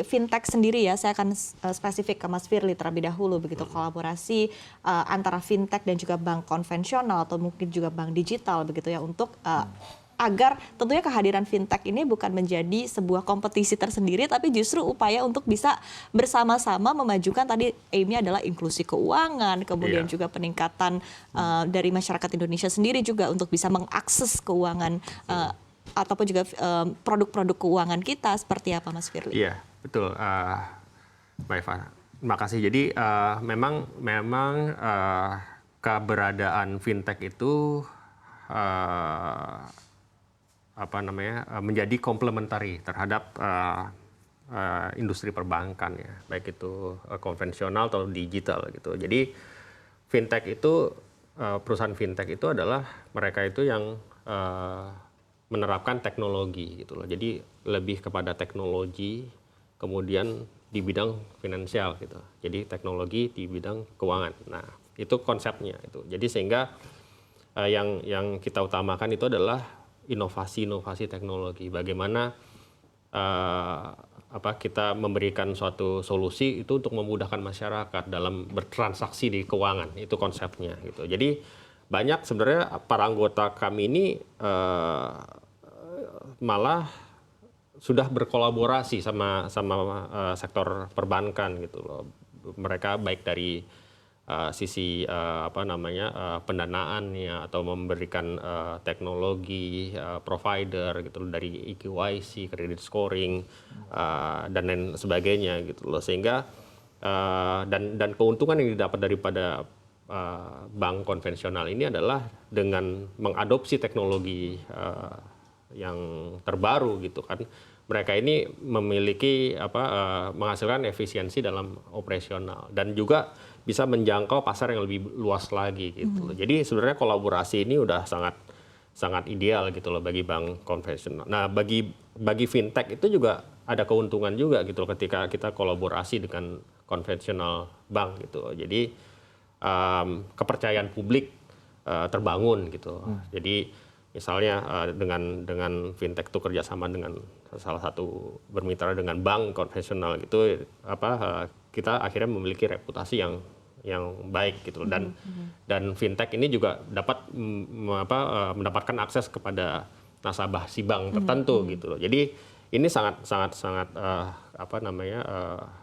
fintech sendiri ya, saya akan spesifik ke Mas Firly terlebih dahulu begitu, kolaborasi antara fintech dan juga bank konvensional atau mungkin juga bank digital begitu ya, untuk agar tentunya kehadiran fintech ini bukan menjadi sebuah kompetisi tersendiri, tapi justru upaya untuk bisa bersama-sama memajukan, tadi aim-nya adalah inklusi keuangan, kemudian juga peningkatan dari masyarakat Indonesia sendiri juga untuk bisa mengakses keuangan ataupun juga produk-produk keuangan kita. Seperti apa Mas Firly? Iya, betul, Mbak Eva. Terima kasih. Jadi memang keberadaan fintech itu menjadi komplementari terhadap industri perbankan ya, baik itu konvensional atau digital gitu. Jadi fintech itu, perusahaan fintech itu adalah mereka itu yang menerapkan teknologi gitu loh. Jadi lebih kepada teknologi, kemudian di bidang finansial gitu. Jadi teknologi di bidang keuangan. Nah, itu konsepnya itu. Jadi sehingga yang kita utamakan itu adalah inovasi-inovasi teknologi. Bagaimana kita memberikan suatu solusi itu untuk memudahkan masyarakat dalam bertransaksi di keuangan. Itu konsepnya gitu. Jadi banyak sebenarnya para anggota kami ini malah sudah berkolaborasi sama sektor perbankan gitu loh. Mereka baik dari sisi pendanaannya atau memberikan teknologi provider gitu loh, dari EQYC, credit scoring dan lain sebagainya gitu loh. Sehingga dan keuntungan yang didapat daripada bank konvensional ini adalah dengan mengadopsi teknologi yang terbaru gitu kan, mereka ini memiliki menghasilkan efisiensi dalam operasional dan juga bisa menjangkau pasar yang lebih luas lagi gitu. Jadi sebenarnya kolaborasi ini udah sangat ideal gitu loh bagi bank konvensional. Nah, bagi fintech itu juga ada keuntungan juga gitu loh ketika kita kolaborasi dengan konvensional bank gitu. Jadi kepercayaan publik terbangun gitu. Jadi misalnya dengan fintech itu kerjasama dengan salah satu bermitra dengan bank konvensional gitu, kita akhirnya memiliki reputasi yang baik gitu. Dan fintech ini juga dapat mendapatkan akses kepada nasabah si bank tertentu gitu loh. Jadi ini sangat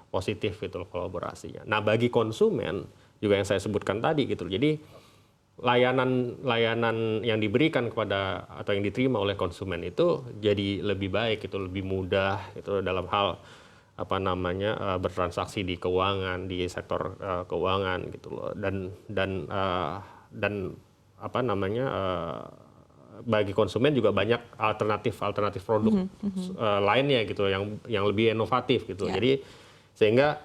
positif gitu loh kolaborasinya. Nah, bagi konsumen juga yang saya sebutkan tadi gitu. Jadi layanan yang diberikan kepada atau yang diterima oleh konsumen itu jadi lebih baik, itu lebih mudah itu dalam hal bertransaksi di keuangan, di sektor keuangan gitu loh. Dan bagi konsumen juga banyak alternatif produk lainnya gitu yang lebih inovatif gitu. Jadi sehingga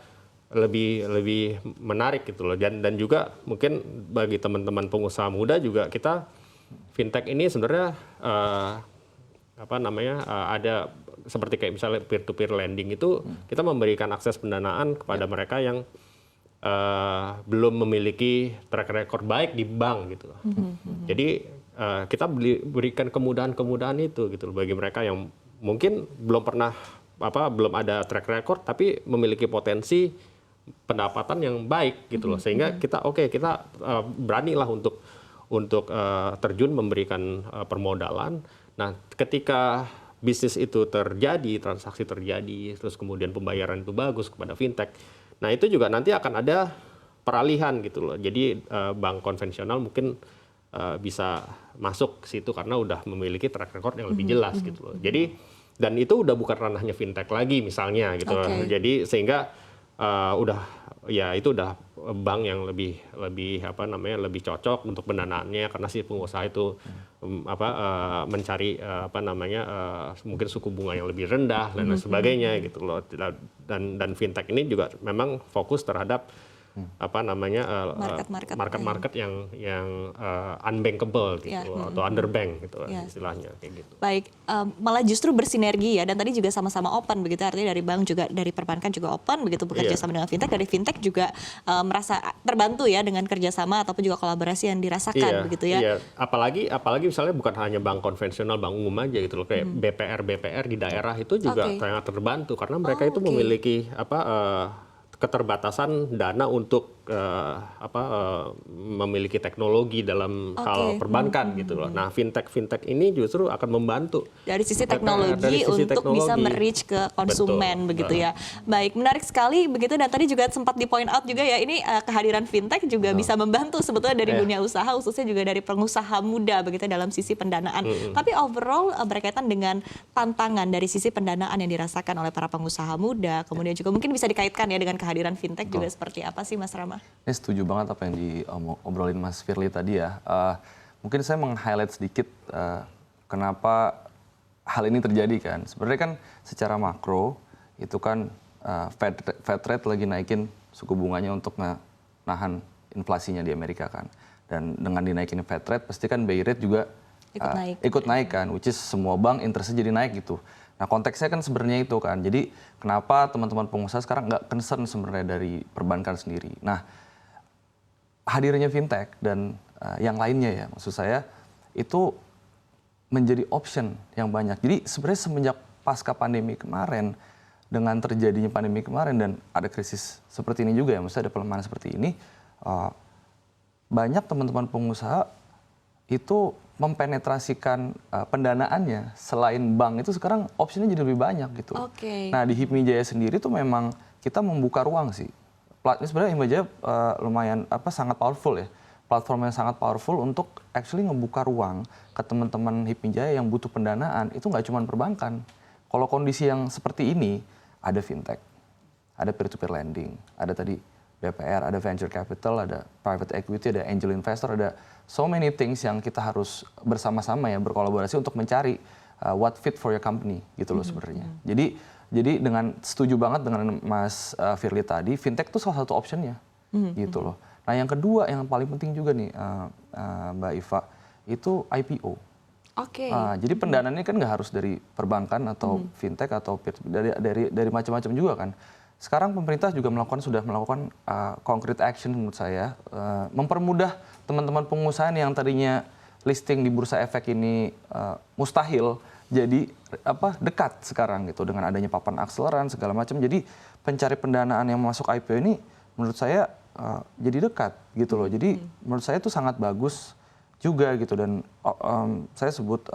lebih menarik gitu loh. Dan juga mungkin bagi teman-teman pengusaha muda juga, kita fintech ini sebenarnya ada seperti kayak misalnya peer to peer lending itu, kita memberikan akses pendanaan kepada mereka yang belum memiliki track record baik di bank gitu loh. Jadi kita berikan kemudahan itu gitu loh bagi mereka yang mungkin belum ada track record tapi memiliki potensi pendapatan yang baik gitu loh, sehingga kita beranilah untuk terjun memberikan permodalan. Nah, ketika bisnis itu terjadi, transaksi terjadi, terus kemudian pembayaran itu bagus kepada fintech, nah itu juga nanti akan ada peralihan gitu loh. Jadi bank konvensional mungkin bisa masuk ke situ karena udah memiliki track record yang lebih jelas gitu loh. Jadi dan itu udah bukan ranahnya fintech lagi misalnya gitu. Jadi sehingga itu udah bank yang lebih cocok untuk pendanaannya, karena si pengusaha itu mencari mungkin suku bunga yang lebih rendah dan sebagainya gitu loh. Dan fintech ini juga memang fokus terhadap apa namanya market-market yang unbankable gitu atau underbank gitu istilahnya kayak gitu. Baik, malah justru bersinergi ya, dan tadi juga sama-sama open begitu, artinya dari bank juga, dari perbankan juga open begitu bekerja sama dengan fintech, dari fintech juga merasa terbantu ya dengan kerjasama ataupun juga kolaborasi yang dirasakan begitu ya. Iya, apalagi misalnya bukan hanya bank konvensional, bank umum aja gitu loh, kayak BPR di daerah itu juga sangat terbantu karena mereka itu memiliki keterbatasan dana untuk memiliki teknologi dalam hal perbankan gitu loh. Nah, fintech ini justru akan membantu dari sisi teknologi untuk bisa merich ke konsumen. Betul. Begitu ya. Baik, menarik sekali begitu, dan tadi juga sempat di point out juga ya, ini kehadiran fintech juga bisa membantu sebetulnya dari dunia usaha, khususnya juga dari pengusaha muda begitu dalam sisi pendanaan. Tapi overall berkaitan dengan tantangan dari sisi pendanaan yang dirasakan oleh para pengusaha muda, kemudian juga mungkin bisa dikaitkan ya dengan kehadiran fintech juga seperti apa sih Mas Rama? Ini setuju banget apa yang diobrolin Mas Firly tadi ya. Mungkin saya meng-highlight sedikit kenapa hal ini terjadi kan. Sebenarnya kan secara makro itu kan Fed rate lagi naikin suku bunganya untuk nahan inflasinya di Amerika kan. Dan dengan dinaikin Fed rate pasti kan BI rate juga ikut naik kan. Which is semua bank interestnya jadi naik gitu. Nah, konteksnya kan sebenarnya itu kan. Jadi kenapa teman-teman pengusaha sekarang nggak concern sebenarnya dari perbankan sendiri. Nah, hadirnya fintech dan yang lainnya ya, maksud saya itu menjadi option yang banyak. Jadi sebenarnya semenjak pasca pandemi kemarin, dengan terjadinya pandemi kemarin dan ada krisis seperti ini juga ya, maksudnya ada pelemahan seperti ini, banyak teman-teman pengusaha itu mempenetrasikan pendanaannya selain bank itu sekarang opsinya jadi lebih banyak gitu. Nah, di HIPMI Jaya sendiri tuh memang kita membuka ruang sih. Ini sebenarnya HIPMI Jaya lumayan sangat powerful ya. Platform yang sangat powerful untuk actually ngebuka ruang ke teman-teman HIPMI Jaya yang butuh pendanaan itu nggak cuma perbankan. Kalau kondisi yang seperti ini ada fintech, ada peer-to-peer lending, ada tadi BPR, ada venture capital, ada private equity, ada angel investor, ada so many things yang kita harus bersama-sama ya berkolaborasi untuk mencari what fit for your company gitu loh sebenarnya. Jadi dengan setuju banget dengan Mas Firly tadi, fintech itu salah satu optionnya gitu loh. Nah, yang kedua yang paling penting juga nih Mbak Iva itu IPO. Jadi pendanaannya kan nggak harus dari perbankan atau fintech atau dari macam-macam juga kan. Sekarang pemerintah juga sudah melakukan concrete action menurut saya, mempermudah teman-teman pengusaha yang tadinya listing di bursa efek ini mustahil jadi dekat sekarang gitu dengan adanya papan akseleran segala macam. Jadi pencari pendanaan yang masuk IPO ini menurut saya jadi dekat gitu loh. Jadi menurut saya itu sangat bagus juga gitu, dan saya sebut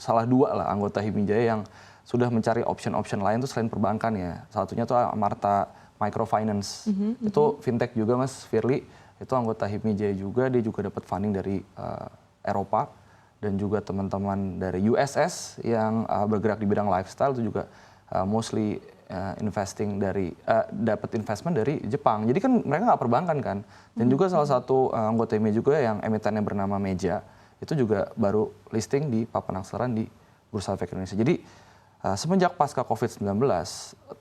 salah dua lah anggota HIPMI Jaya yang sudah mencari option-option lain tuh selain perbankan ya. Salah satunya tuh Amarta Microfinance. Itu fintech juga Mas Firly. Itu anggota HIPMI Jaya juga. Dia juga dapat funding dari Eropa. Dan juga teman-teman dari USS yang bergerak di bidang lifestyle itu juga mostly investing dari dapat investment dari Jepang. Jadi kan mereka nggak perbankan kan. Dan juga salah satu anggota HIPMI juga yang emitennya bernama Meja. Itu juga baru listing di papan akseleran di Bursa Efek Indonesia. Jadi semenjak pasca COVID-19,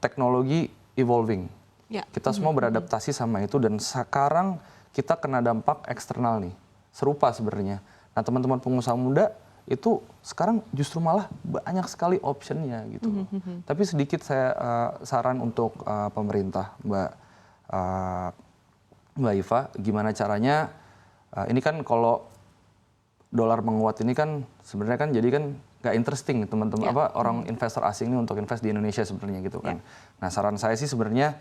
teknologi evolving. Kita semua beradaptasi sama itu, dan sekarang kita kena dampak eksternal nih. Serupa sebenarnya. Nah, teman-teman pengusaha muda itu sekarang justru malah banyak sekali optionnya gitu. Tapi sedikit saya saran untuk pemerintah, Mbak Iva, gimana caranya, ini kan kalau dolar menguat ini kan sebenarnya kan jadi kan nggak interesting teman-teman orang investor asing ini untuk invest di Indonesia sebenarnya gitu kan. Nah, saran saya sih sebenarnya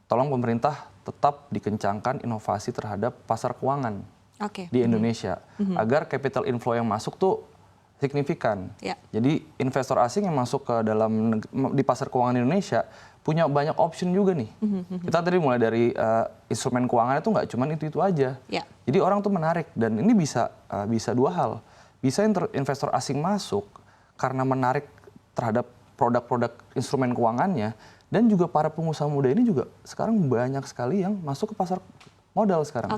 tolong pemerintah tetap dikencangkan inovasi terhadap pasar keuangan di Indonesia agar capital inflow yang masuk tuh signifikan. Jadi investor asing yang masuk ke di pasar keuangan Indonesia punya banyak option juga nih. Kita tadi mulai dari instrumen keuangan itu nggak cuma itu aja. Jadi orang tuh menarik, dan ini bisa dua hal. Bisa investor asing masuk karena menarik terhadap produk-produk instrumen keuangannya, dan juga para pengusaha muda ini juga sekarang banyak sekali yang masuk ke pasar modal sekarang.